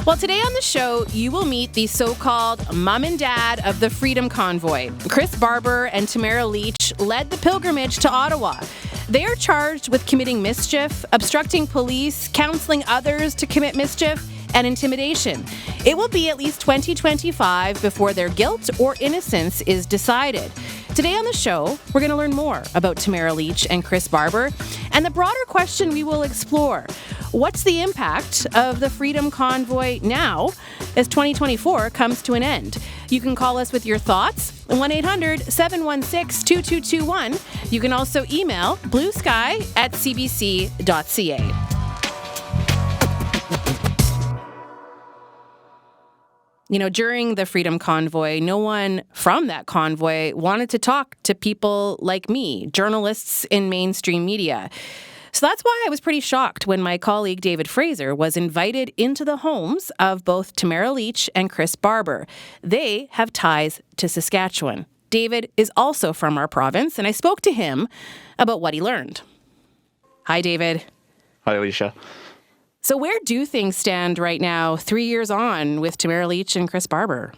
Well, today on the show, you will meet the so-called mom and dad of the Freedom Convoy. Chris Barber and Tamara Lich led the pilgrimage to Ottawa. They are charged with committing mischief, obstructing police, counseling others to commit mischief, and intimidation. It will be at least 2025 before their guilt or innocence is decided. Today on the show, we're going to learn more about Tamara Lich and Chris Barber, and the broader question we will explore: what's the impact of the Freedom Convoy now as 2024 comes to an end? You can call us with your thoughts, 1-800-716-2221. You can also email bluesky@cbc.ca. You know, during the Freedom Convoy, no one from that convoy wanted to talk to people like me, journalists in mainstream media. So that's why I was pretty shocked when my colleague David Fraser was invited into the homes of both Tamara Lich and Chris Barber. They have ties to Saskatchewan. David is also from our province, and I spoke to him about what he learned. Hi, David. Hi, Alicia. So where do things stand right now, 3 years on, with Tamara Lich and Chris Barber?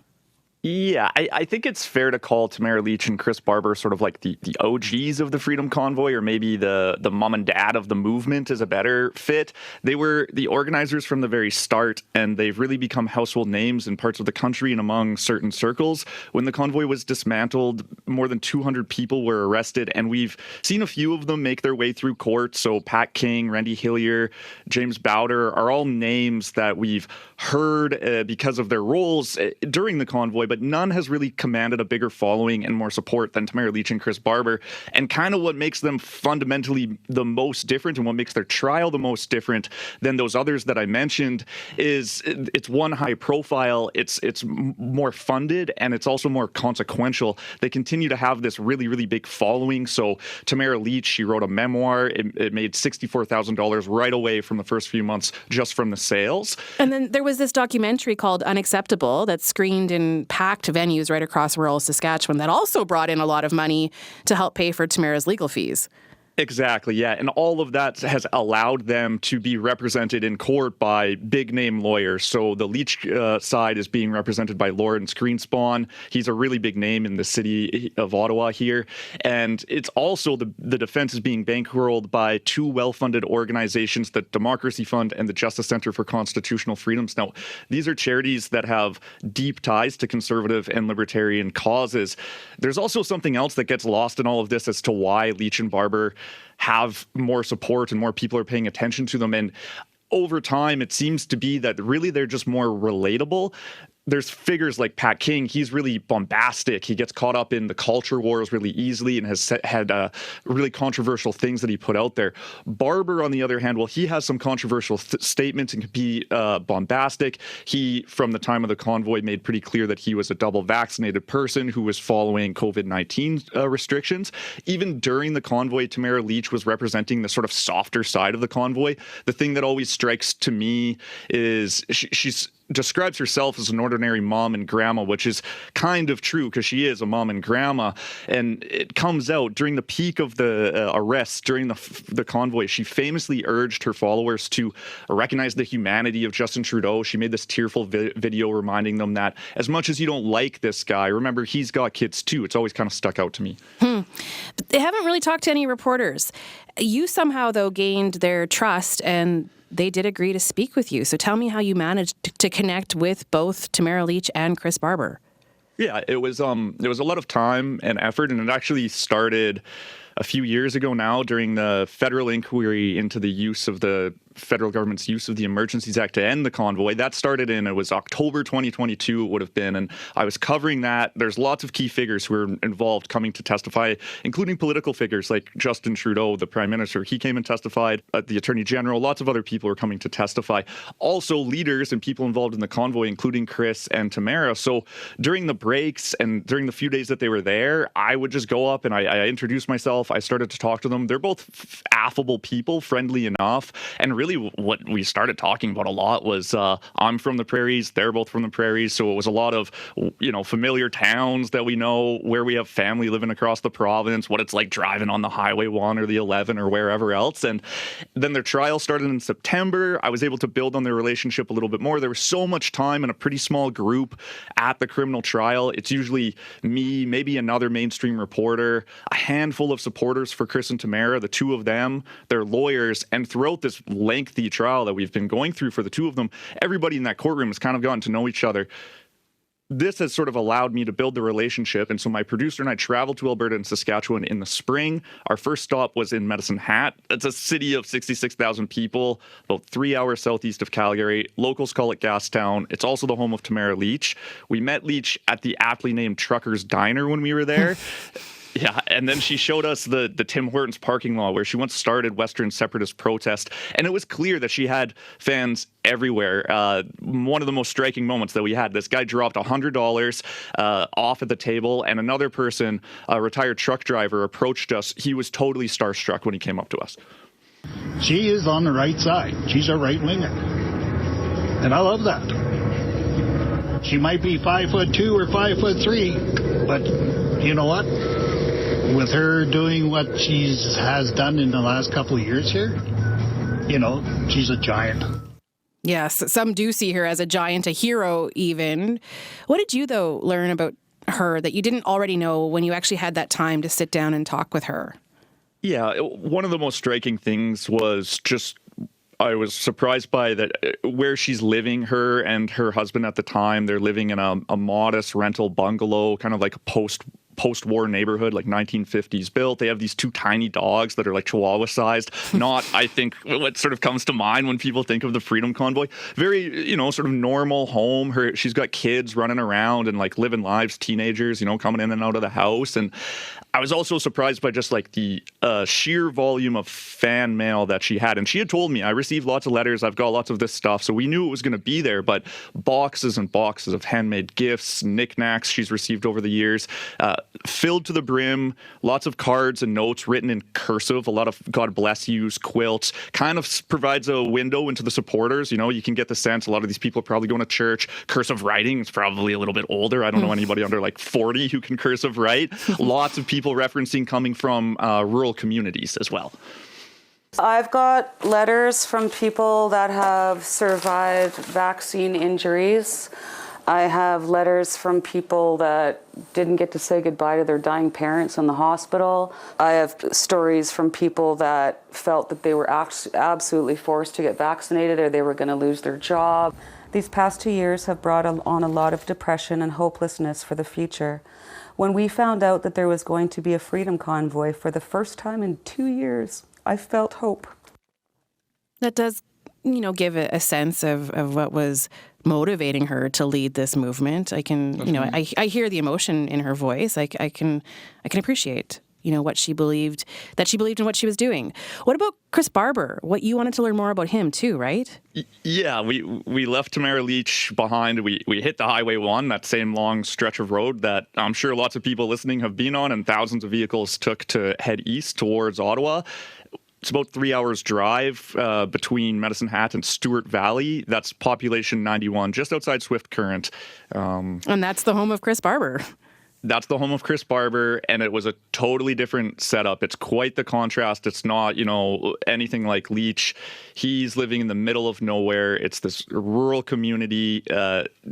Yeah, I think it's fair to call Tamara Lich and Chris Barber sort of like the OGs of the Freedom Convoy, or maybe the mom and dad of the movement is a better fit. They were the organizers from the very start, and they've really become household names in parts of the country and among certain circles. When the convoy was dismantled, more than 200 people were arrested, and we've seen a few of them make their way through court. So Pat King, Randy Hillier, James Bowder are all names that we've heard because of their roles during the convoy, but none has really commanded a bigger following and more support than Tamara Lich and Chris Barber. And kind of what makes them fundamentally the most different, and what makes their trial the most different than those others that I mentioned, is it's one, high profile, it's more funded, and it's also more consequential. They continue to have this really, really big following. So Tamara Lich, she wrote a memoir. It made $64,000 right away from the first few months just from the sales. And then there was this documentary called Unacceptable that screened in packed venues right across rural Saskatchewan that also brought in a lot of money to help pay for Tamara's legal fees. Exactly, yeah. And all of that has allowed them to be represented in court by big-name lawyers. So the Leach side is being represented by Lawrence Greenspan. He's a really big name in the city of Ottawa here. And it's also the defense is being bankrolled by two well-funded organizations, the Democracy Fund and the Justice Center for Constitutional Freedoms. Now, these are charities that have deep ties to conservative and libertarian causes. There's also something else that gets lost in all of this as to why Lich and Barber have more support and more people are paying attention to them. And over time, it seems to be that really they're just more relatable. There's figures like Pat King. He's really bombastic. He gets caught up in the culture wars really easily and has had really controversial things that he put out there. Barber, on the other hand, well, he has some controversial statements and can be bombastic. He, from the time of the convoy, made pretty clear that he was a double vaccinated person who was following COVID-19 restrictions. Even during the convoy, Tamara Lich was representing the sort of softer side of the convoy. The thing that always strikes to me is she's describes herself as an ordinary mom and grandma, which is kind of true because she is a mom and grandma. And it comes out during the peak of the arrests, during the convoy, she famously urged her followers to recognize the humanity of Justin Trudeau. She made this tearful video reminding them that as much as you don't like this guy, remember, he's got kids too. It's always kind of stuck out to me. But they haven't really talked to any reporters. You somehow, though, gained their trust, and they did agree to speak with you. So tell me how you managed to connect with both Tamara Lich and Chris Barber. Yeah, it was a lot of time and effort, and it actually started a few years ago now during the federal inquiry into the use of the federal government's use of the Emergencies Act to end the convoy. That started it was October 2022 it would have been, and I was covering that. There's lots of key figures who were involved coming to testify, including political figures like Justin Trudeau, the Prime Minister. He came and testified, the Attorney General. Lots of other people were coming to testify. Also leaders and people involved in the convoy, including Chris and Tamara. So during the breaks and during the few days that they were there, I would just go up and I introduced myself. I started to talk to them. They're both affable people, friendly enough, and really what we started talking about a lot was I'm from the prairies, they're both from the prairies, so it was a lot of, familiar towns that we know, where we have family living across the province, what it's like driving on the Highway 1 or the 11 or wherever else. And then their trial started in September. I was able to build on their relationship a little bit more. There was so much time in a pretty small group at the criminal trial. It's usually me, maybe another mainstream reporter, a handful of supporters for Chris and Tamara, the two of them, their lawyers. And throughout this lengthy trial that we've been going through for the two of them, everybody in that courtroom has kind of gotten to know each other. This has sort of allowed me to build the relationship. And so my producer and I traveled to Alberta and Saskatchewan in the spring. Our first stop was in Medicine Hat. It's a city of 66,000 people, about 3 hours southeast of Calgary. Locals call it Gastown. It's also the home of Tamara Lich. We met Lich at the aptly named Trucker's Diner when we were there. Yeah, and then she showed us the Tim Hortons parking lot where she once started Western separatist protest, and it was clear that she had fans everywhere. One of the most striking moments that we had, this guy dropped $100 off at the table, and another person, a retired truck driver, approached us. He was totally starstruck when he came up to us. She is on the right side. She's a right-winger, and I love that. She might be 5'2" or 5'3", but you know what? With her doing what she has done in the last couple of years here, she's a giant. Yes, some do see her as a giant, a hero even. What did you, though, learn about her that you didn't already know when you actually had that time to sit down and talk with her? Yeah, one of the most striking things was just I was surprised by that where she's living. Her and her husband at the time, they're living in a modest rental bungalow, kind of like a post-war neighborhood, like 1950s built. They have these two tiny dogs that are like Chihuahua sized. Not, I think, what sort of comes to mind when people think of the Freedom Convoy. Very, sort of normal home. She's got kids running around and like living lives, teenagers, coming in and out of the house. And I was also surprised by just like the sheer volume of fan mail that she had. And she had told me, I received lots of letters, I've got lots of this stuff. So we knew it was going to be there, but boxes and boxes of handmade gifts, knickknacks she's received over the years, filled to the brim, lots of cards and notes written in cursive, a lot of God bless yous, quilts, kind of provides a window into the supporters. You can get the sense a lot of these people are probably going to church. Cursive writing is probably a little bit older. I don't know anybody under like 40 who can cursive write. Lots of people referencing coming from rural communities as well. I've got letters from people that have survived vaccine injuries. I have letters from people that didn't get to say goodbye to their dying parents in the hospital. I have stories from people that felt that they were absolutely forced to get vaccinated or they were going to lose their job. These past 2 years have brought on a lot of depression and hopelessness for the future. When we found out that there was going to be a Freedom Convoy for the first time in 2 years, I felt hope. That does, give a sense of what was motivating her to lead this movement. I can, I hear the emotion in her voice. I can appreciate, what she believed, that she believed in what she was doing. What about Chris Barber? What you wanted to learn more about him too, right? Yeah, we left Tamara Lich behind. We hit the Highway 1, that same long stretch of road that I'm sure lots of people listening have been on and thousands of vehicles took to head east towards Ottawa. It's about 3 hours drive between Medicine Hat and Stewart Valley. That's population 91, just outside Swift Current. And that's the home of Chris Barber. That's the home of Chris Barber, and it was a totally different setup. It's quite the contrast. It's not, anything like Lich. He's living in the middle of nowhere. It's this rural community,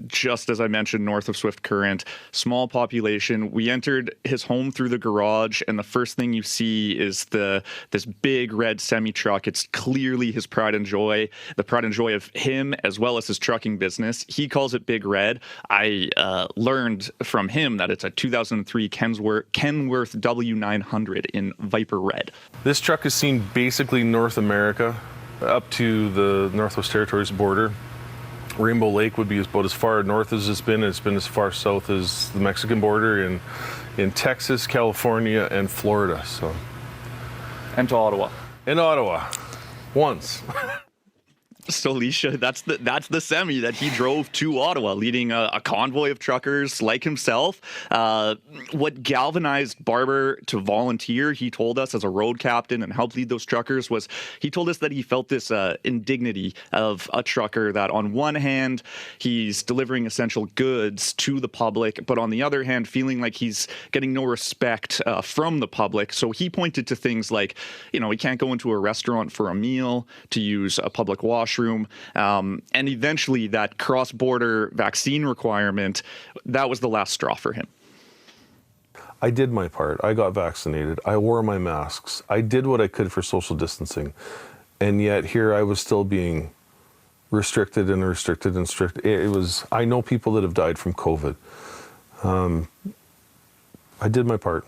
just as I mentioned, north of Swift Current, small population. We entered his home through the garage, and the first thing you see is this big red semi-truck. It's clearly his pride and joy, the pride and joy of him as well as his trucking business. He calls it Big Red. I learned from him that it's a 2003 Kenworth W900 in Viper Red. This truck is seen basically North America up to the Northwest Territories border. Rainbow Lake would be about as far north as it's been. It's been as far south as the Mexican border in Texas, California, and Florida. And to Ottawa. In Ottawa. Once. So, Alicia, that's the semi that he drove to Ottawa, leading a convoy of truckers like himself. What galvanized Barber to volunteer, he told us, as a road captain and help lead those truckers, was he told us that he felt this indignity of a trucker, that on one hand, he's delivering essential goods to the public, but on the other hand, feeling like he's getting no respect from the public. So he pointed to things like, he can't go into a restaurant for a meal, to use a public washroom. And eventually that cross-border vaccine requirement, that was the last straw for him. I did my part. I got vaccinated. I wore my masks. I did what I could for social distancing. And yet here I was still being restricted and restricted and strict. I know people that have died from COVID. I did my part.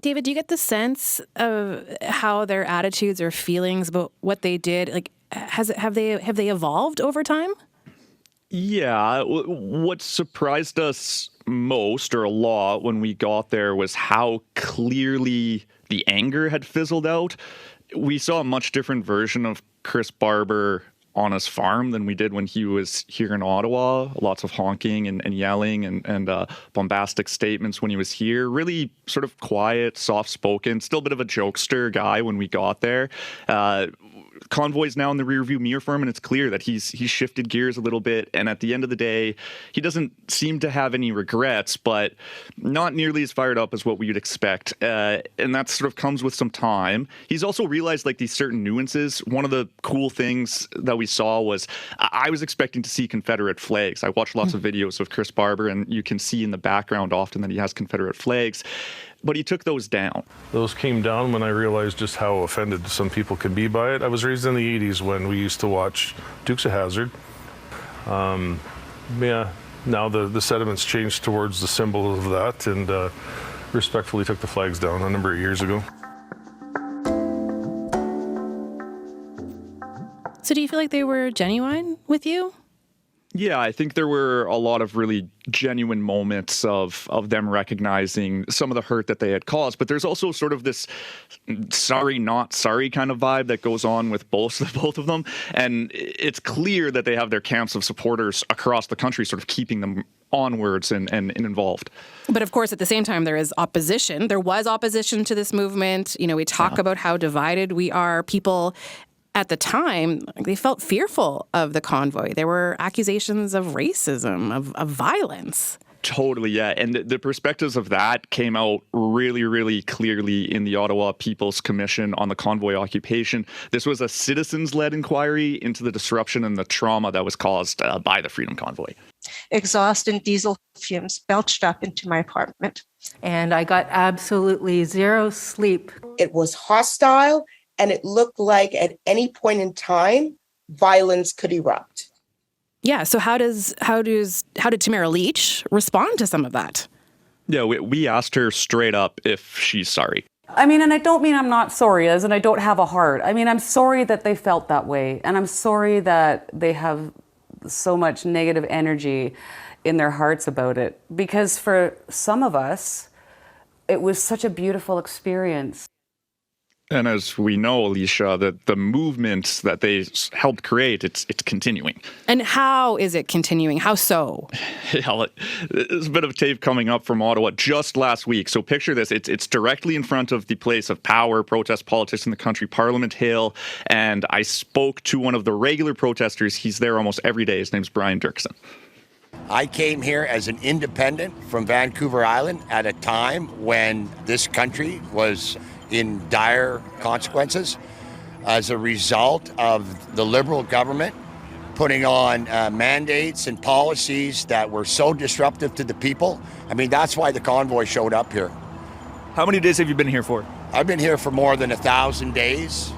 David, do you get the sense of how their attitudes or feelings about what they did, like, have they evolved over time? Yeah, what surprised us most, or a lot, when we got there was how clearly the anger had fizzled out. We saw a much different version of Chris Barber on his farm than we did when he was here in Ottawa. Lots of honking and yelling and bombastic statements when he was here. Really sort of quiet, soft-spoken, still a bit of a jokester guy when we got there. Convoy's now in the rearview mirror for him, and it's clear that he's shifted gears a little bit. And at the end of the day, he doesn't seem to have any regrets, but not nearly as fired up as what we would expect. And that sort of comes with some time. He's also realized like these certain nuances. One of the cool things that we saw was I was expecting to see Confederate flags. I watched lots of videos of Chris Barber, and you can see in the background often that he has Confederate flags. But he took those down. Those came down when I realized just how offended some people can be by it. I was raised in the 80s when we used to watch Dukes of Hazzard. Now the sentiments changed towards the symbol of that, and respectfully took the flags down a number of years ago. So do you feel like they were genuine with you? Yeah, I think there were a lot of really genuine moments of them recognizing some of the hurt that they had caused. But there's also sort of this sorry, not sorry kind of vibe that goes on with both of them. And it's clear that they have their camps of supporters across the country sort of keeping them onwards and involved. But of course, at the same time, there is opposition. There was opposition to this movement. We talk about how divided we are. People at the time, they felt fearful of the convoy. There were accusations of racism, of violence. Totally, yeah. And the perspectives of that came out really, really clearly in the Ottawa People's Commission on the convoy occupation. This was a citizens-led inquiry into the disruption and the trauma that was caused by the Freedom Convoy. Exhaust and diesel fumes belched up into my apartment. And I got absolutely zero sleep. It was hostile, and it looked like at any point in time, violence could erupt. Yeah. So how did Tamara Lich respond to some of that? Yeah, we asked her straight up if she's sorry. I mean, and I don't mean I'm not sorry, as in I don't have a heart. I mean, I'm sorry that they felt that way. And I'm sorry that they have so much negative energy in their hearts about it. Because for some of us, it was such a beautiful experience. And as we know, Alicia, that the movement that they helped create, it's continuing. And how is it continuing? How so? Yeah, there's a bit of tape coming up from Ottawa just last week. So picture this. It's directly in front of the place of power, protest politics in the country, Parliament Hill. And I spoke to one of the regular protesters. He's there almost every day. His name's Brian Dirksen. I came here as an independent from Vancouver Island at a time when this country was in dire consequences as a result of the Liberal government putting on mandates and policies that were so disruptive to the people. I mean, that's why the convoy showed up here. How many days have you been here for? I've been here for more than 1,000 days.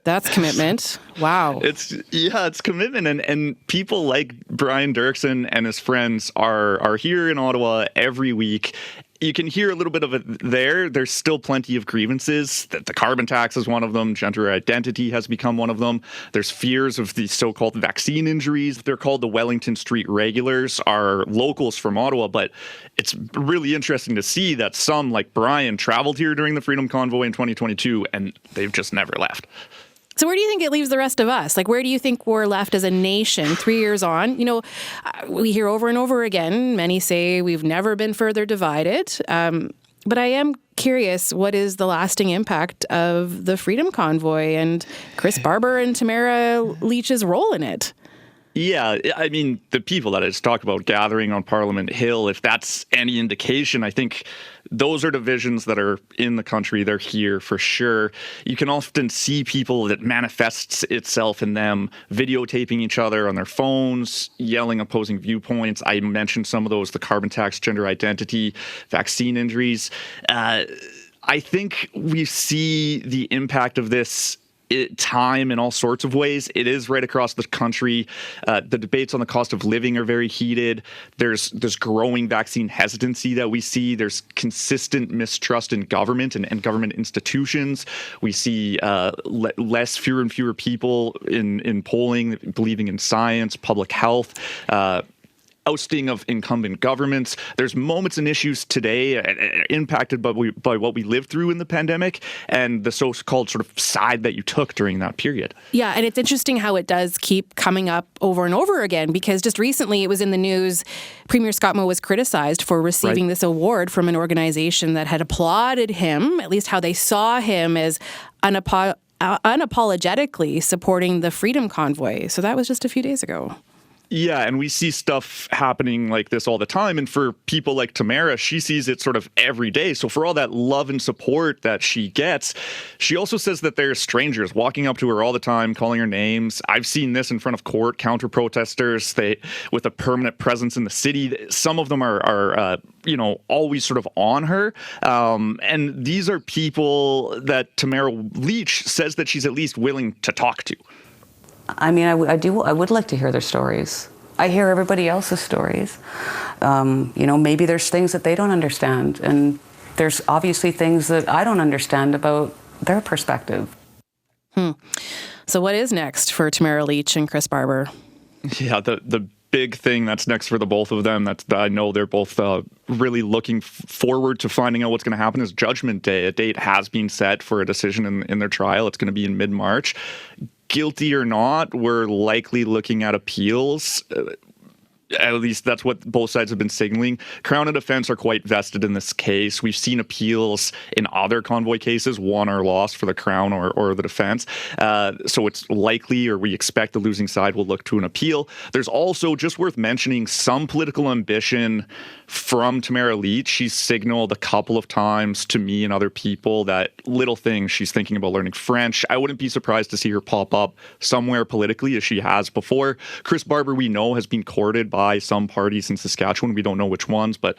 That's commitment. Wow. It's commitment. And people like Brian Dirksen and his friends are here in Ottawa every week. You can hear a little bit of it there. There's still plenty of grievances. The carbon tax is one of them. Gender identity has become one of them. There's fears of the so-called vaccine injuries. They're called the Wellington Street Regulars, are locals from Ottawa. But it's really interesting to see that some, like Brian, traveled here during the Freedom Convoy in 2022, and they've just never left. So where do you think it leaves the rest of us? Like, where do you think we're left as a nation 3 years on? You know, we hear over and over again, many say we've never been further divided. But I am curious, what is the lasting impact of the Freedom Convoy and Chris Barber and Tamara Lich's role in it? Yeah, I mean, the people that I just talked about gathering on Parliament Hill, if that's any indication, I think those are divisions that are in the country. They're here for sure. You can often see people that manifests itself in them videotaping each other on their phones, yelling opposing viewpoints. I mentioned some of those, the carbon tax, gender identity, vaccine injuries. I think we see the impact of this time in all sorts of ways. It is right across the country. The debates on the cost of living are very heated. There's growing vaccine hesitancy that we see. There's consistent mistrust in government and government institutions. We see fewer and fewer people in polling believing in science, public health, ousting of incumbent governments. There's moments and issues today impacted by what we lived through in the pandemic and the so-called sort of side that you took during that period. Yeah, and it's interesting how it does keep coming up over and over again, because just recently it was in the news, Premier Scott Moe was criticized for receiving this award from an organization that had applauded him, at least how they saw him as unapologetically supporting the Freedom Convoy. So that was just a few days ago. Yeah, and we see stuff happening like this all the time. And for people like Tamara, she sees it sort of every day. So for all that love and support that she gets, she also says that there's strangers walking up to her all the time, calling her names. I've seen this in front of court, counter-protesters with a permanent presence in the city. Some of them are always sort of on her. And these are people that Tamara Lich says that she's at least willing to talk to. I mean, I would like to hear their stories. I hear everybody else's stories. Maybe there's things that they don't understand, and there's obviously things that I don't understand about their perspective. So what is next for Tamara Lich and Chris Barber? Yeah, the big thing that's next for the both of them, that I know they're both really looking forward to finding out what's going to happen, is Judgment Day. A date has been set for a decision in their trial. It's going to be in mid-March. Guilty or not, we're likely looking at appeals. At least that's what both sides have been signaling. Crown and defense are quite vested in this case. We've seen appeals in other convoy cases, won or lost for the Crown or the defense. So it's likely, or we expect, the losing side will look to an appeal. There's also, just worth mentioning, some political ambition from Tamara Lich. She's signaled a couple of times to me and other people that little things, she's thinking about learning French. I wouldn't be surprised to see her pop up somewhere politically, as she has before. Chris Barber, we know, has been courted by some parties in Saskatchewan. We don't know which ones, but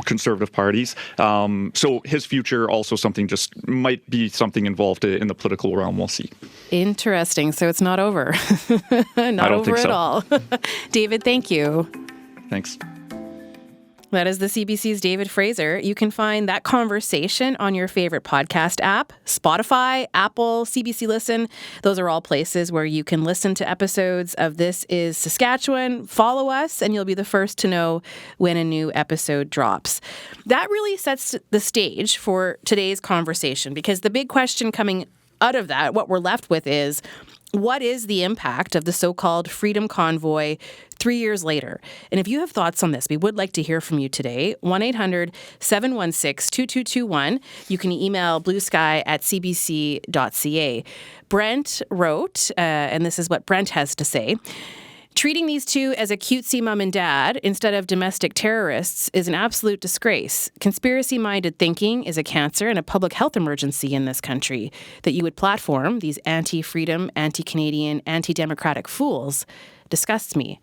conservative parties. So his future also might be something involved in the political realm. We'll see. Interesting. So it's not over. Not over at all. David, thank you. Thanks. That is the CBC's David Fraser. You can find that conversation on your favorite podcast app, Spotify, Apple, CBC Listen. Those are all places where you can listen to episodes of This Is Saskatchewan. Follow us, and you'll be the first to know when a new episode drops. That really sets the stage for today's conversation, because the big question coming out of that, what we're left with, is what is the impact of the so-called Freedom Convoy 3 years later? And if you have thoughts on this, we would like to hear from you today. 1-800-716-2221. You can email bluesky@cbc.ca. Brent wrote, and this is what Brent has to say: treating these two as a cutesy mom and dad instead of domestic terrorists is an absolute disgrace. Conspiracy-minded thinking is a cancer and a public health emergency in this country. That you would platform these anti-freedom, anti-Canadian, anti-democratic fools disgusts me.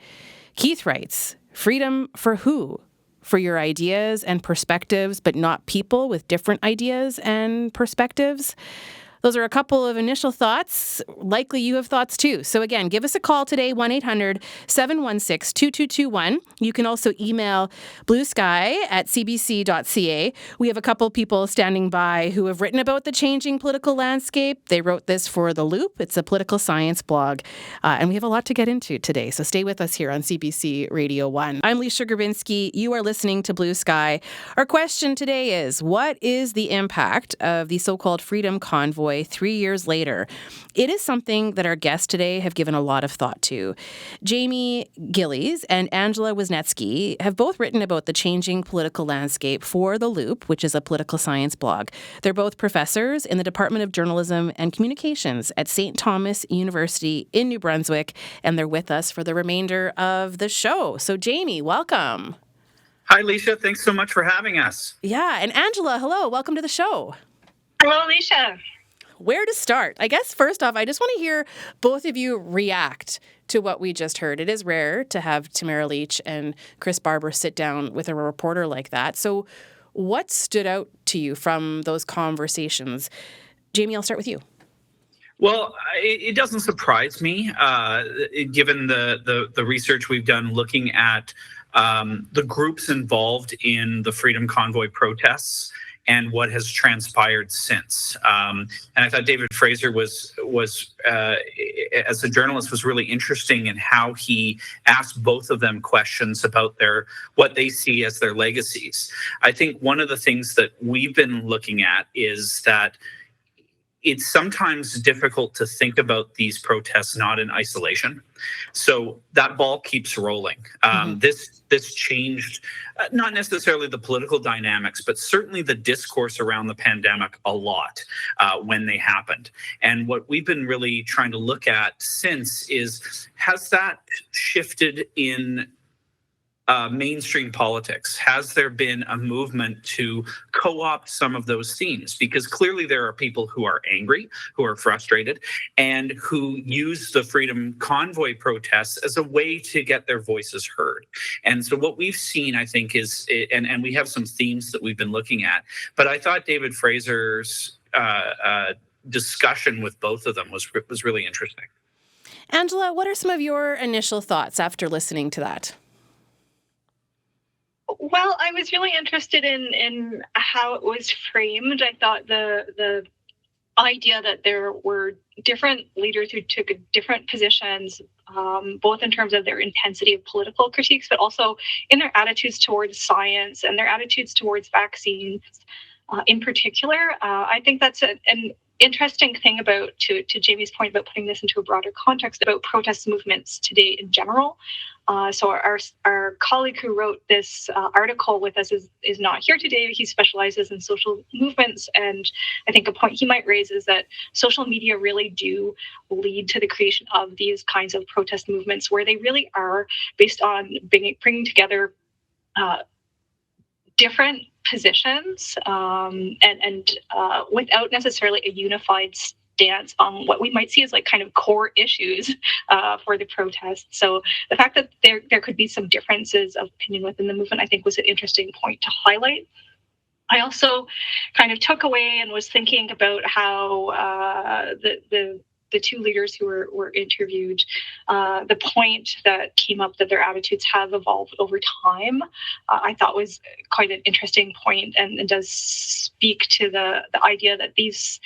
Keith writes, freedom for who? For your ideas and perspectives, but not people with different ideas and perspectives? Those are a couple of initial thoughts. Likely you have thoughts too. So again, give us a call today, 1-800-716-2221. You can also email bluesky@cbc.ca. We have a couple people standing by who have written about the changing political landscape. They wrote this for The Loop. It's a political science blog. And we have a lot to get into today. So stay with us here on CBC Radio 1. I'm Leisha Grabinski. You are listening to Blue Sky. Our question today is, what is the impact of the so-called Freedom Convoy Convoy 3 years later. It is something that our guests today have given a lot of thought to. Jamie Gillies and Angela Wisniewski have both written about the changing political landscape for The Loop, which is a political science blog. They're both professors in the Department of Journalism and Communications at St. Thomas University in New Brunswick, and they're with us for the remainder of the show. So, Jamie, welcome. Hi, Alicia. Thanks so much for having us. Yeah, and Angela, hello. Welcome to the show. Hello, Alicia. Where to start? I guess first off, I just want to hear both of you react to what we just heard. It is rare to have Tamara Lich and Chris Barber sit down with a reporter like that. So what stood out to you from those conversations? Jamie, I'll start with you. Well, it doesn't surprise me, given the research we've done looking at the groups involved in the Freedom Convoy protests and what has transpired since. And I thought David Fraser was as a journalist, was really interesting in how he asked both of them questions about what they see as their legacies. I think one of the things that we've been looking at is that it's sometimes difficult to think about these protests not in isolation. So that ball keeps rolling. This changed not necessarily the political dynamics, but certainly the discourse around the pandemic a lot when they happened. And what we've been really trying to look at since is, has that shifted in mainstream politics? Has there been a movement to co-opt some of those themes? Because clearly there are people who are angry, who are frustrated, and who use the Freedom Convoy protests as a way to get their voices heard. And so what we've seen, I think, is, and we have some themes that we've been looking at, but I thought David Fraser's discussion with both of them was really interesting. Angela, what are some of your initial thoughts after listening to that? Well, I was really interested in how it was framed. I thought the idea that there were different leaders who took different positions, both in terms of their intensity of political critiques, but also in their attitudes towards science and their attitudes towards vaccines in particular. I think that's an interesting thing about, to Jamie's point about putting this into a broader context, about protest movements today in general. So our colleague who wrote this article with us is not here today. He specializes in social movements, and I think a point he might raise is that social media really do lead to the creation of these kinds of protest movements, where they really are based on bringing together different positions and without necessarily a unified stance on what we might see as like kind of core issues for the protest. So the fact that there could be some differences of opinion within the movement, I think, was an interesting point to highlight. I also kind of took away and was thinking about how the two leaders who were interviewed, the point that came up that their attitudes have evolved over time, I thought was quite an interesting point, and does speak to the idea that these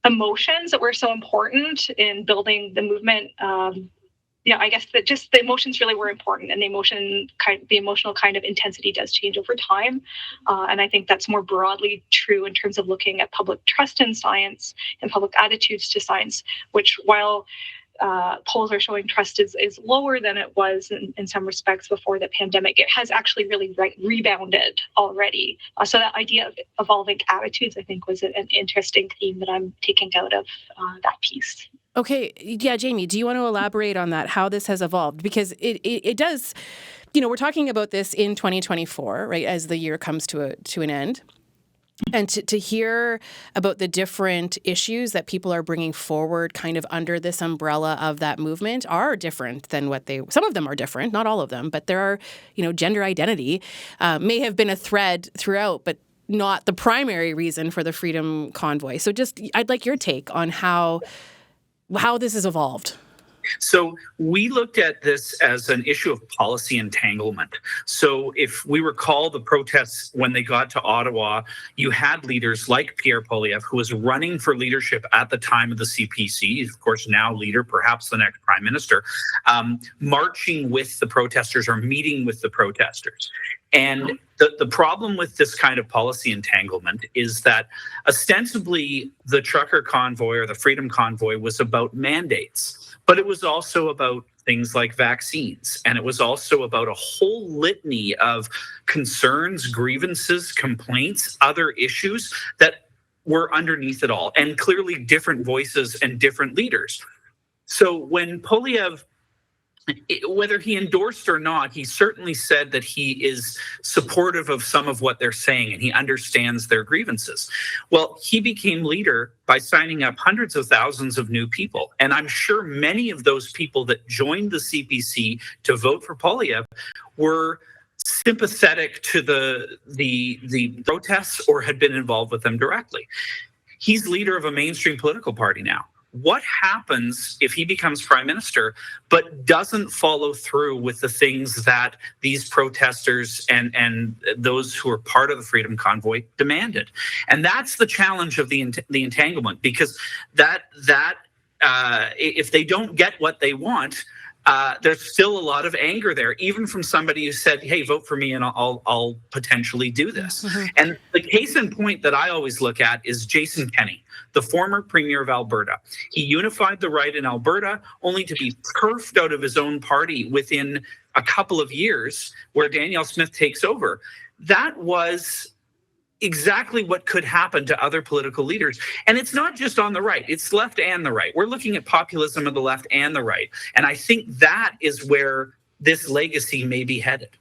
emotions that were so important in building the movement, I guess that just the emotions really were important, and the emotional kind of intensity does change over time. And I think that's more broadly true in terms of looking at public trust in science and public attitudes to science, which, while polls are showing trust is lower than it was in some respects before the pandemic, it has actually really rebounded already. So that idea of evolving attitudes, I think, was an interesting theme that I'm taking out of that piece. Okay. Yeah, Jamie, do you want to elaborate on that, how this has evolved? Because it does, we're talking about this in 2024, right, as the year comes to an end. And to hear about the different issues that people are bringing forward kind of under this umbrella of that movement are different than some of them are different, not all of them, but there are, gender identity may have been a thread throughout, but not the primary reason for the Freedom Convoy. So I'd like your take on how this has evolved. So we looked at this as an issue of policy entanglement. So if we recall the protests when they got to Ottawa, you had leaders like Pierre Poilievre, who was running for leadership at the time of the CPC, of course now leader, perhaps the next prime minister, marching with the protesters or meeting with the protesters. And The problem with this kind of policy entanglement is that ostensibly the trucker convoy or the Freedom Convoy was about mandates, but it was also about things like vaccines. And it was also about a whole litany of concerns, grievances, complaints, other issues that were underneath it all, and clearly different voices and different leaders. So when Poilievre, whether he endorsed or not, he certainly said that he is supportive of some of what they're saying and he understands their grievances. Well, he became leader by signing up hundreds of thousands of new people. And I'm sure many of those people that joined the CPC to vote for Poilievre were sympathetic to the protests or had been involved with them directly. He's leader of a mainstream political party now. What happens if he becomes prime minister but doesn't follow through with the things that these protesters and those who are part of the Freedom Convoy demanded? And that's the challenge of the entanglement, because that if they don't get what they want, there's still a lot of anger there, even from somebody who said, hey, vote for me and I'll potentially do this. Mm-hmm. And the case in point that I always look at is Jason Kenney, the former premier of Alberta. He unified the right in Alberta only to be turfed out of his own party within a couple of years, where Danielle Smith takes over. That was exactly what could happen to other political leaders. And it's not just on the right, it's left and the right. We're looking at populism of the left and the right. And I think that is where this legacy may be headed.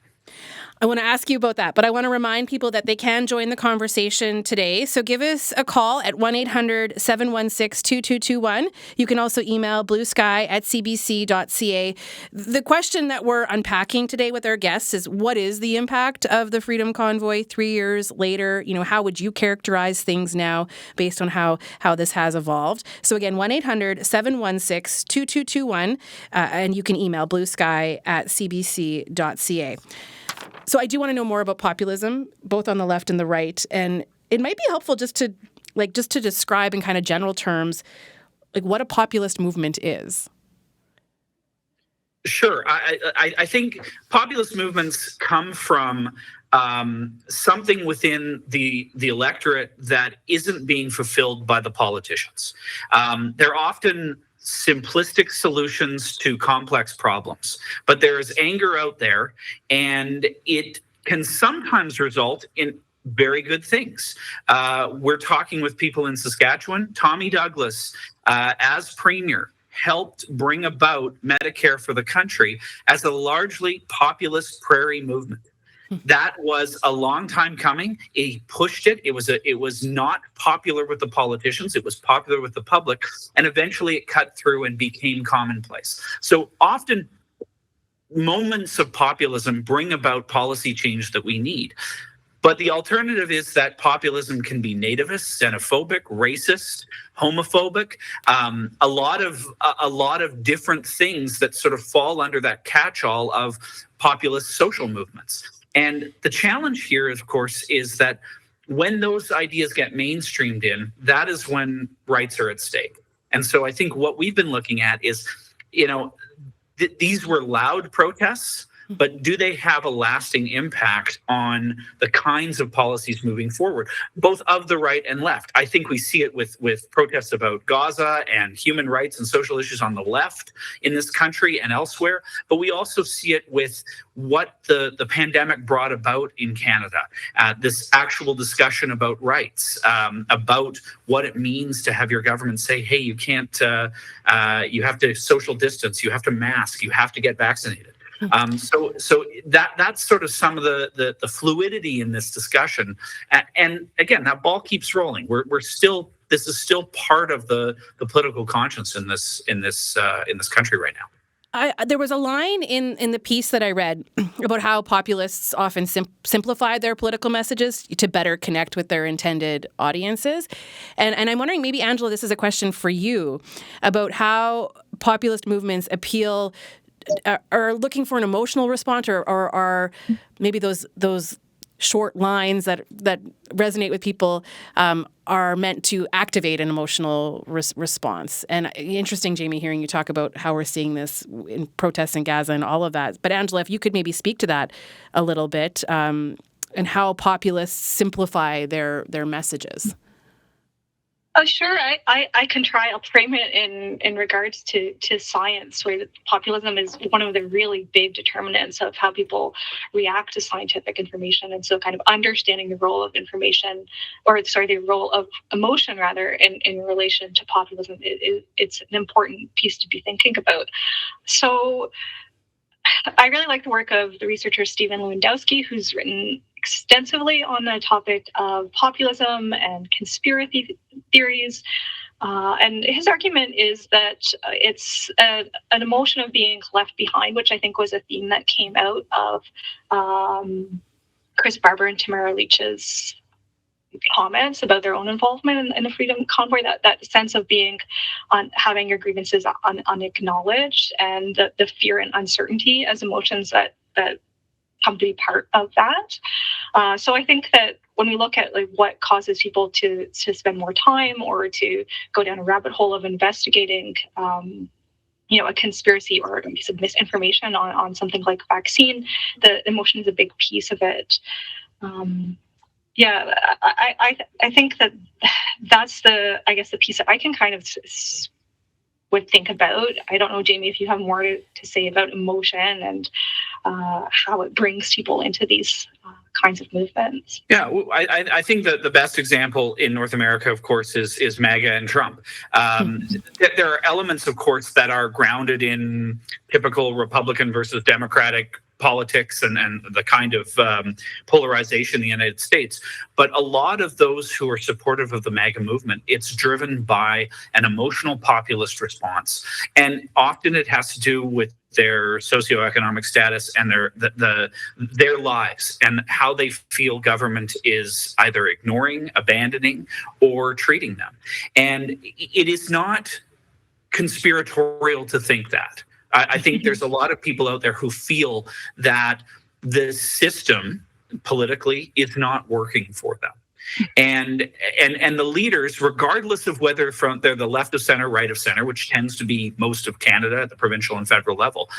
I want to ask you about that, but I want to remind people that they can join the conversation today. So give us a call at 1-800-716-2221. You can also email bluesky@cbc.ca. The question that we're unpacking today with our guests is, what is the impact of the Freedom Convoy 3 years later? You know, how would you characterize things now based on how this has evolved? So again, 1-800-716-2221, and you can email bluesky@cbc.ca. So I do want to know more about populism, both on the left and the right. And it might be helpful just to describe in kind of general terms, like what a populist movement is. Sure. I think populist movements come from something within the electorate that isn't being fulfilled by the politicians. They're often simplistic solutions to complex problems, but there is anger out there, and it can sometimes result in very good things. We're talking with people in Saskatchewan. Tommy Douglas, as premier, helped bring about Medicare for the country as a largely populist prairie movement. That was a long time coming. He pushed it. It was not popular with the politicians. It was popular with the public. And eventually it cut through and became commonplace. So often moments of populism bring about policy change that we need. But the alternative is that populism can be nativist, xenophobic, racist, homophobic, a lot of different things that sort of fall under that catch-all of populist social movements. And the challenge here, of course, is that when those ideas get mainstreamed in, that is when rights are at stake. And so I think what we've been looking at is, these were loud protests, but do they have a lasting impact on the kinds of policies moving forward, both of the right and left? I think we see it with protests about Gaza and human rights and social issues on the left in this country and elsewhere, but we also see it with what the pandemic brought about in Canada, this actual discussion about rights, about what it means to have your government say, hey, you can't, you have to social distance, you have to mask, you have to get vaccinated. So that's sort of some of the fluidity in this discussion, and again, that ball keeps rolling. This is still part of the political conscience in this country right now. There was a line in the piece that I read about how populists often simplify their political messages to better connect with their intended audiences. And I'm wondering, maybe, Angela, this is a question for you about how populist movements appeal, are looking for an emotional response, or are maybe those short lines that resonate with people are meant to activate an emotional response. And interesting, Jamie, hearing you talk about how we're seeing this in protests in Gaza and all of that. But Angela, if you could maybe speak to that a little bit, and how populists simplify their messages? Sure, I can try. I'll frame it in regards to science, where populism is one of the really big determinants of how people react to scientific information. And so kind of understanding the role of information, the role of emotion rather, in relation to populism, it's an important piece to be thinking about. So I really like the work of the researcher Stephen Lewandowski, who's written extensively on the topic of populism and conspiracy theories. And his argument is that it's an emotion of being left behind, which I think was a theme that came out of Chris Barber and Tamara Lich's comments about their own involvement in the Freedom Convoy, that sense of being having your grievances unacknowledged, and the fear and uncertainty as emotions that come to be part of that. So I think that when we look at like what causes people to spend more time or to go down a rabbit hole of investigating a conspiracy or a piece of misinformation on something like vaccine, the emotion is a big piece of it. I think that's the piece that I can kind of would think about. I don't know, Jamie, if you have more to say about emotion and how it brings people into these kinds of movements. Yeah, I think that the best example in North America, of course, is MAGA and Trump. There are elements, of course, that are grounded in typical Republican versus Democratic politics and the kind of polarization in the United States. But a lot of those who are supportive of the MAGA movement, it's driven by an emotional populist response. And often it has to do with their socioeconomic status and their lives and how they feel government is either ignoring, abandoning, or treating them. And it is not conspiratorial to think that. I think there's a lot of people out there who feel that the system politically is not working for them. And the leaders, regardless of whether they're the left of center, right of center, which tends to be most of Canada at the provincial and federal level,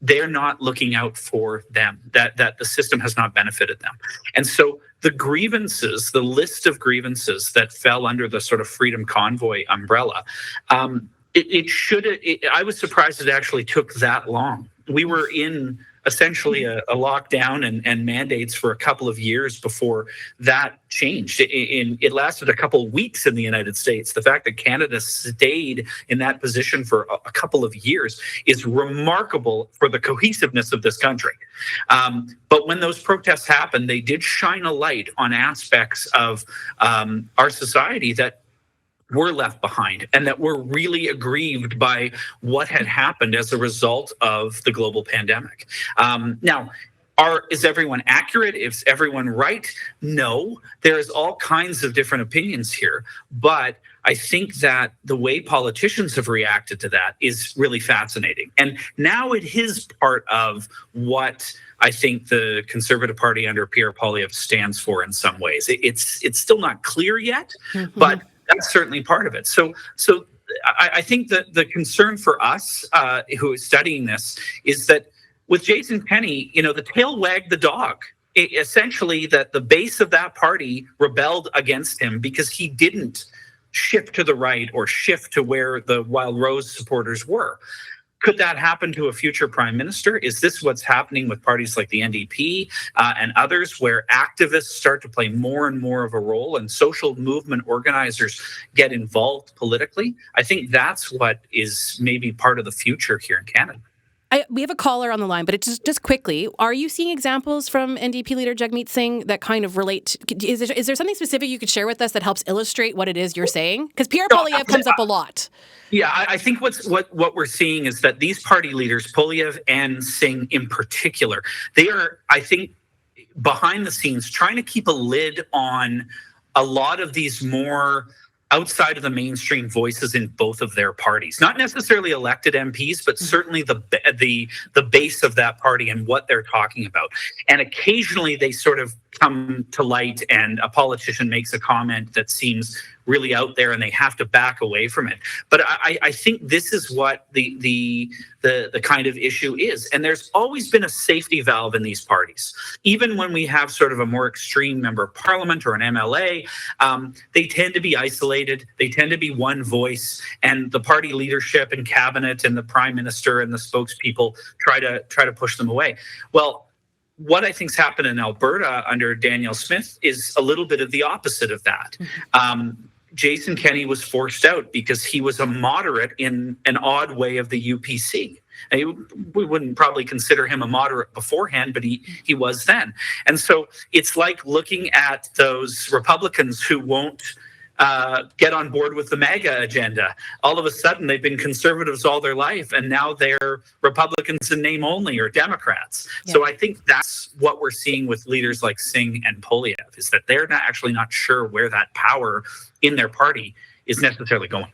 they're not looking out for them, that the system has not benefited them. And so the grievances, the list of grievances that fell under the sort of Freedom Convoy umbrella, I was surprised it actually took that long. We were in essentially a lockdown and mandates for a couple of years before that changed. It lasted a couple of weeks in the United States. The fact that Canada stayed in that position for a couple of years is remarkable for the cohesiveness of this country. But when those protests happened, they did shine a light on aspects of our society that were left behind and that were really aggrieved by what had happened as a result of the global pandemic. Now, is everyone accurate? Is everyone right? No, there's all kinds of different opinions here. But I think that the way politicians have reacted to that is really fascinating. And now it is part of what I think the Conservative Party under Pierre Poilievre stands for in some ways. It's still not clear yet, but that's certainly part of it. So I think that the concern for us who is studying this is that with Jason Kenney, the tail wagged the dog. Essentially, that the base of that party rebelled against him because he didn't shift to the right or shift to where the Wild Rose supporters were. Could that happen to a future prime minister? Is this what's happening with parties like the NDP and others, where activists start to play more and more of a role and social movement organizers get involved politically? I think that's what is maybe part of the future here in Canada. We have a caller on the line, but it's just quickly, are you seeing examples from NDP leader Jagmeet Singh that kind of relate? Is there something specific you could share with us that helps illustrate what it is you're saying? Because Pierre Poilievre comes up a lot. Yeah, I think what we're seeing is that these party leaders, Poilievre and Singh in particular, they are, I think, behind the scenes trying to keep a lid on a lot of these more outside of the mainstream voices in both of their parties. Not necessarily elected MPs, but certainly the base of that party and what they're talking about. And occasionally they sort of come to light and a politician makes a comment that seems really out there and they have to back away from it. But I think this is what the kind of issue is. And there's always been a safety valve in these parties. Even when we have sort of a more extreme member of parliament or an MLA, they tend to be isolated. They tend to be one voice, and the party leadership and cabinet and the prime minister and the spokespeople try to push them away. Well, what I think's happened in Alberta under Danielle Smith is a little bit of the opposite of that. Jason Kenney was forced out because he was a moderate in an odd way of the UPC. We wouldn't probably consider him a moderate beforehand, but he was then. And so it's like looking at those Republicans who won't get on board with the MAGA agenda. All of a sudden, they've been conservatives all their life, and now they're Republicans in name only or Democrats. Yeah. So I think that's what we're seeing with leaders like Singh and Poilievre, is that they're not sure where that power in their party is necessarily going.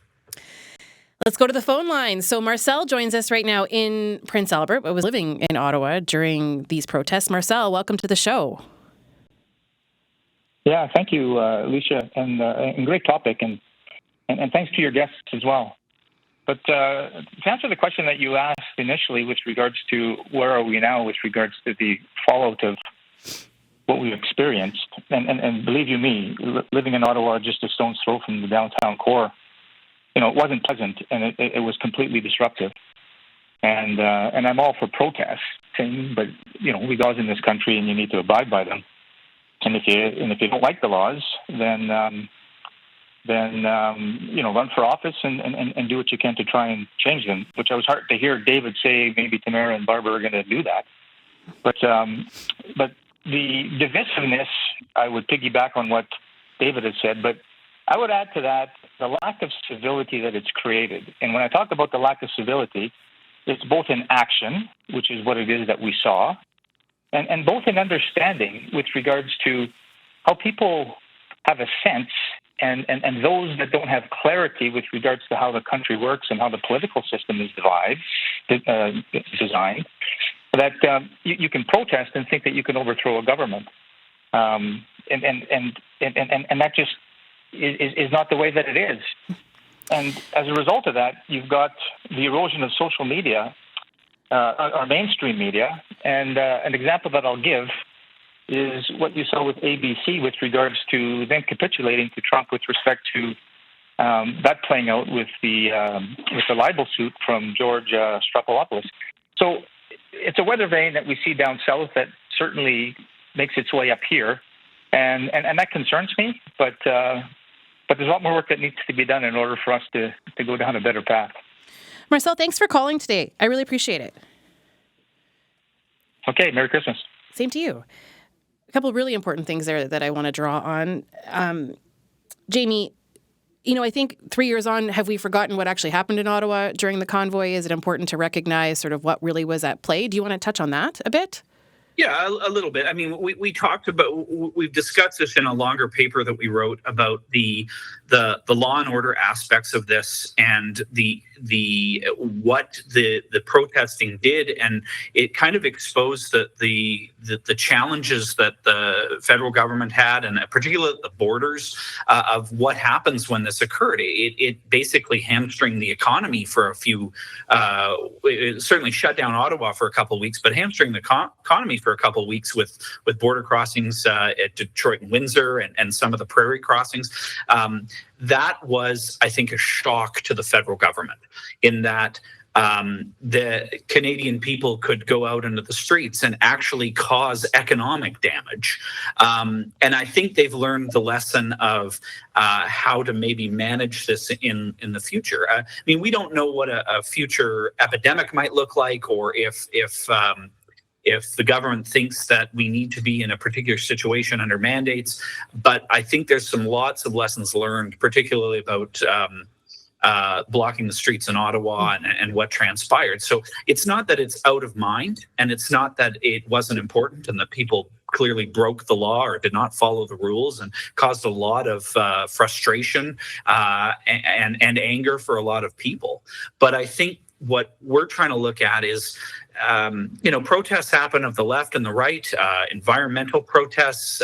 Let's go to the phone line. So Marcel joins us right now in Prince Albert, but was living in Ottawa during these protests. Marcel, welcome to the show. Yeah, thank you, Alicia, and great topic, and thanks to your guests as well. But to answer the question that you asked initially with regards to where are we now with regards to the fallout of what we've experienced, and believe you me, living in Ottawa just a stone's throw from the downtown core, it wasn't pleasant, and it was completely disruptive. And I'm all for protesting, but we laws in this country, and you need to abide by them. And if you don't like the laws, then run for office and do what you can to try and change them. Which I was hard to hear David say. Maybe Tamara and Barber are going to do that. But the divisiveness, I would piggyback on what David has said. But I would add to that the lack of civility that it's created. And when I talk about the lack of civility, it's both in action, which is what it is that we saw. And both in understanding with regards to how people have a sense and those that don't have clarity with regards to how the country works and how the political system is designed, that you can protest and think that you can overthrow a government. And that just is not the way that it is. And as a result of that, you've got the erosion of social media, our mainstream media, and an example that I'll give is what you saw with ABC with regards to them capitulating to Trump with respect to that playing out with the libel suit from George Stropolopoulos. So it's a weather vane that we see down south that certainly makes its way up here, and that concerns me. But there's a lot more work that needs to be done in order for us to go down a better path. Marcel, thanks for calling today. I really appreciate it. Okay, Merry Christmas. Same to you. A couple of really important things there that I want to draw on. Jamie, I think 3 years on, have we forgotten what actually happened in Ottawa during the convoy? Is it important to recognize sort of what really was at play? Do you want to touch on that a bit? Yeah, a little bit. I mean, we've discussed this in a longer paper that we wrote about the law and order aspects of this and what the protesting did, and it kind of exposed the challenges that the federal government had, and particularly the borders of what happens when this occurred. It basically hamstringed the economy for a few. It certainly shut down Ottawa for a couple of weeks, but hamstringed the economy for a couple of weeks with border crossings at Detroit and Windsor and some of the prairie crossings. That was, I think, a shock to the federal government in that the Canadian people could go out into the streets and actually cause economic damage. And I think they've learned the lesson of how to maybe manage this in the future. I mean, we don't know what a future epidemic might look like, or if the government thinks that we need to be in a particular situation under mandates. But I think there's lots of lessons learned, particularly about blocking the streets in Ottawa and what transpired. So it's not that it's out of mind, and it's not that it wasn't important and that people clearly broke the law or did not follow the rules and caused a lot of frustration and anger for a lot of people. But I think what we're trying to look at is, protests happen of the left and the right, environmental protests,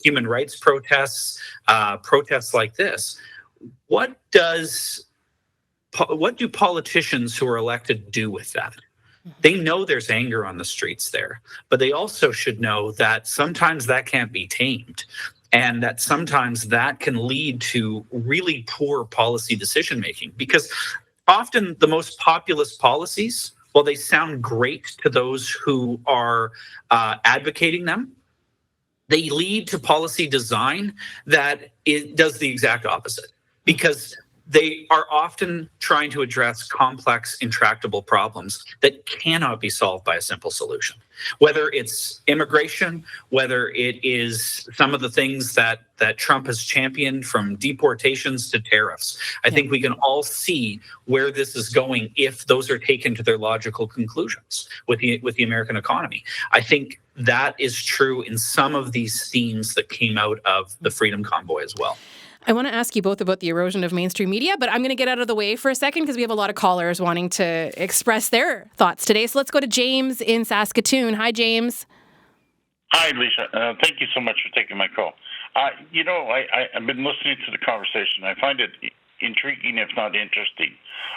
human rights protests, protests like this. what do politicians who are elected do with that? They know there's anger on the streets there, but they also should know that sometimes that can't be tamed, and that sometimes that can lead to really poor policy decision making, because often the most populist policies, while they sound great to those who are advocating them, they lead to policy design that it does the exact opposite, because they are often trying to address complex, intractable problems that cannot be solved by a simple solution. Whether it's immigration, whether it is some of the things that Trump has championed, from deportations to tariffs. I think we can all see where this is going if those are taken to their logical conclusions with the American economy. I think that is true in some of these themes that came out of the Freedom Convoy as well. I want to ask you both about the erosion of mainstream media, but I'm going to get out of the way for a second because we have a lot of callers wanting to express their thoughts today. So let's go to James in Saskatoon. Hi, James. Hi, Lisa. Thank you so much for taking my call. I've been listening to the conversation. I find it intriguing, if not interesting.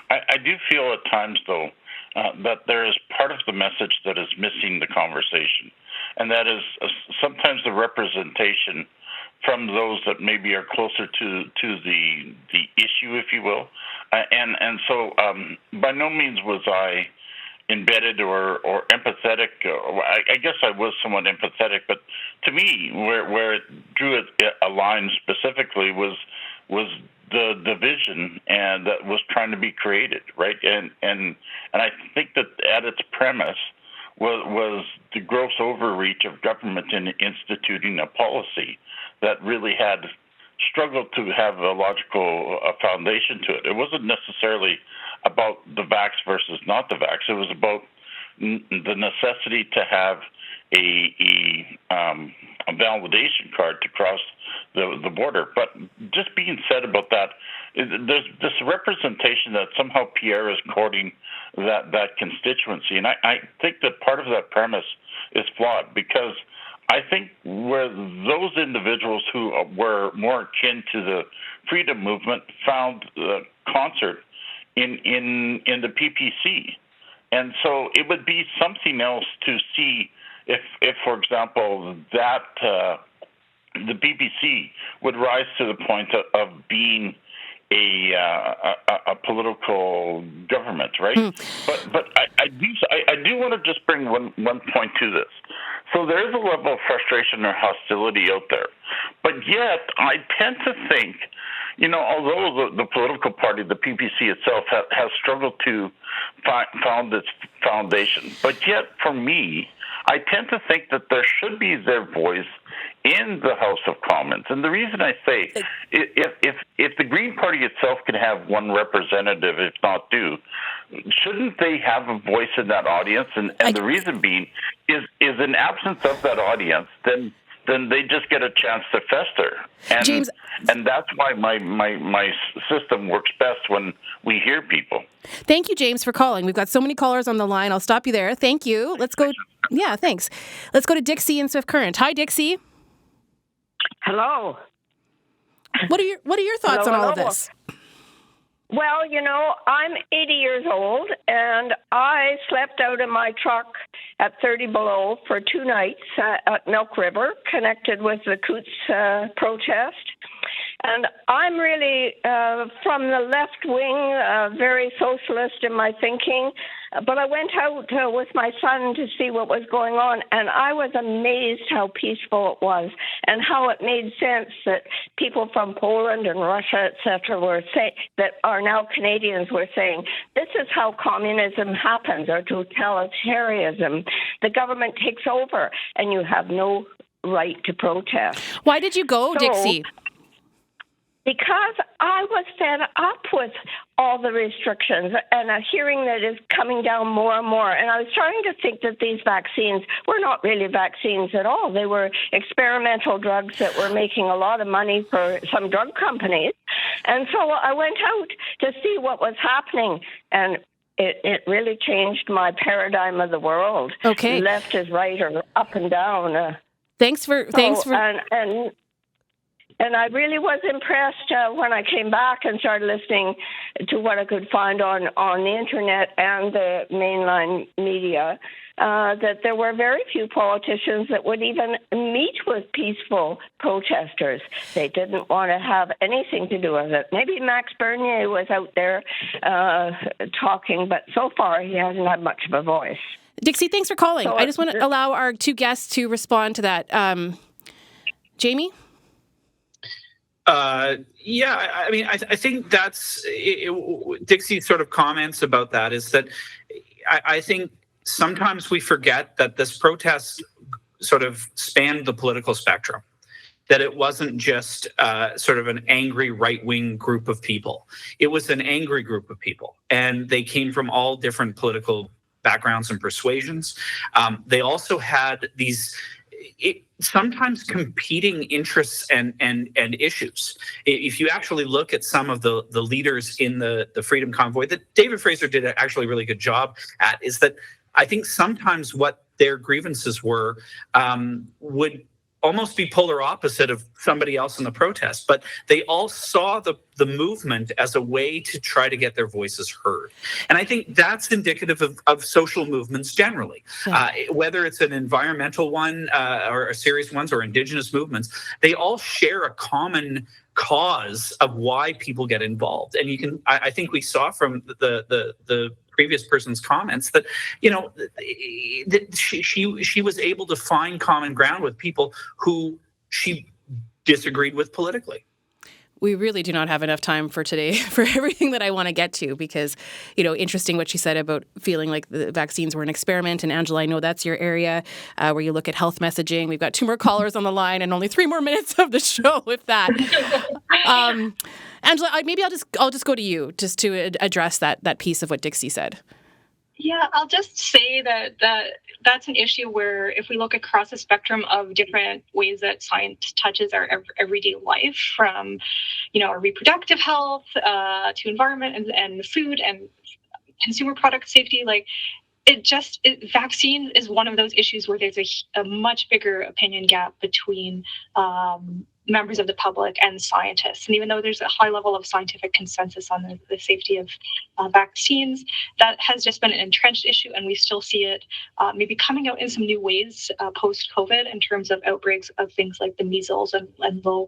I do feel at times, though, that there is part of the message that is missing the conversation, and that is sometimes the representation from those that maybe are closer to the issue, if you will. And so by no means was I embedded or empathetic. I guess I was somewhat empathetic, but to me, where it drew a line specifically was the division and that was trying to be created, right? And I think that at its premise was the gross overreach of government in instituting a policy that really had struggled to have a logical foundation to it. It wasn't necessarily about the vax versus not the vax. It was about the necessity to have a validation card to cross the border. But just being said about that, there's this representation that somehow Pierre is courting that constituency. And I think that part of that premise is flawed, because I think where those individuals who were more akin to the freedom movement found concert in the PPC. And so it would be something else to see if for example, that the PPC would rise to the point of being a political government, right? But I do want to just bring one point to this. So there is a level of frustration or hostility out there, but yet I tend to think, although the political party, the PPC itself, has struggled to found its foundation, but yet for me, I tend to think that there should be their voice in the House of Commons. And the reason I say, if the Green Party itself can have one representative, if not two, shouldn't they have a voice in that audience? And the reason being is in absence of that audience, then they just get a chance to fester. And, James, and that's why my system works best when we hear people. Thank you, James, for calling. We've got so many callers on the line. I'll stop you there. Thank you. Let's go. Yeah, thanks. Let's go to Dixie in Swift Current. Hi, Dixie. Hello. What are your thoughts on all of this? Well, I'm 80 years old, and I slept out in my truck at 30 below for 2 nights at Milk River, connected with the Coots protest. And I'm really from the left wing, very socialist in my thinking. But I went out with my son to see what was going on, and I was amazed how peaceful it was and how it made sense that people from Poland and Russia, etc., that are now Canadians were saying, this is how communism happens, or totalitarianism. The government takes over, and you have no right to protest. Why did you go, Dixie? Because I was fed up with all the restrictions and a hearing that is coming down more and more. And I was starting to think that these vaccines were not really vaccines at all. They were experimental drugs that were making a lot of money for some drug companies. And so I went out to see what was happening. And it really changed my paradigm of the world. Okay. Left is right or up and down. Thanks for. And And I really was impressed when I came back and started listening to what I could find on the internet and the mainline media, that there were very few politicians that would even meet with peaceful protesters. They didn't want to have anything to do with it. Maybe Max Bernier was out there talking, but so far he hasn't had much of a voice. Dixie, thanks for calling. So I just want to allow our two guests to respond to that. Jamie? Yeah, I mean, I think that's Dixie's sort of comments about that is that I think sometimes we forget that this protest sort of spanned the political spectrum, that it wasn't just sort of an angry right-wing group of people. It was an angry group of people, and they came from all different political backgrounds and persuasions. They also had these sometimes competing interests and issues. If you actually look at some of the leaders in the Freedom Convoy, that David Fraser did actually a really good job at, is that I think sometimes what their grievances were would almost be polar opposite of somebody else in the protest, but they all saw the movement as a way to try to get their voices heard. And I think that's indicative of social movements generally, whether it's an environmental one or a serious ones or Indigenous movements, they all share a common cause of why people get involved. And I think we saw from the previous person's comments that, you know, that she was able to find common ground with people who she disagreed with politically. We really do not have enough time for today for everything that I want to get to because, you know, interesting what she said about feeling like the vaccines were an experiment. And Angela, I know that's your area where you look at health messaging. We've got 2 more callers on the line and only 3 more minutes of the show with that. Angela, maybe I'll just go to you just to address that piece of what Dixie said. Yeah, I'll just say that that's an issue where if we look across the spectrum of different ways that science touches our everyday life, from, you know, our reproductive health to environment and food and consumer product safety, like vaccine is one of those issues where there's a much bigger opinion gap between members of the public and scientists. And even though there's a high level of scientific consensus on the safety of vaccines, that has just been an entrenched issue, and we still see it maybe coming out in some new ways post-COVID in terms of outbreaks of things like the measles and low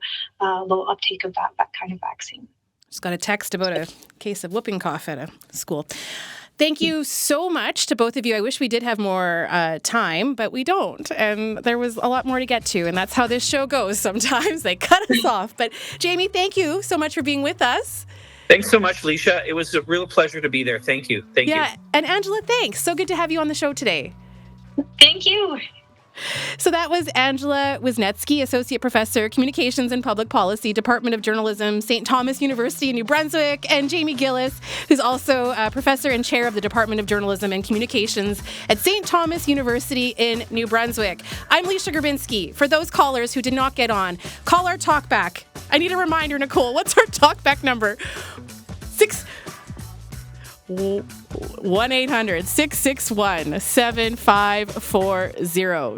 uptake of that kind of vaccine. Just got a text about a case of whooping cough at a school. Thank you so much to both of you. I wish we did have more time, but we don't. And there was a lot more to get to, and that's how this show goes. Sometimes they cut us off. But Jamie, thank you so much for being with us. Thanks so much, Leisha. It was a real pleasure to be there. Thank you. Thank you. Yeah, and Angela, thanks. So good to have you on the show today. Thank you. So that was Angela Wisniewski, Associate Professor, Communications and Public Policy, Department of Journalism, St. Thomas University in New Brunswick, and Jamie Gillis, who's also a Professor and Chair of the Department of Journalism and Communications at St. Thomas University in New Brunswick. I'm Leisha Grabinski. For those callers who did not get on, call our talkback. I need a reminder, Nicole. What's our talkback number? 1-800-661-7540.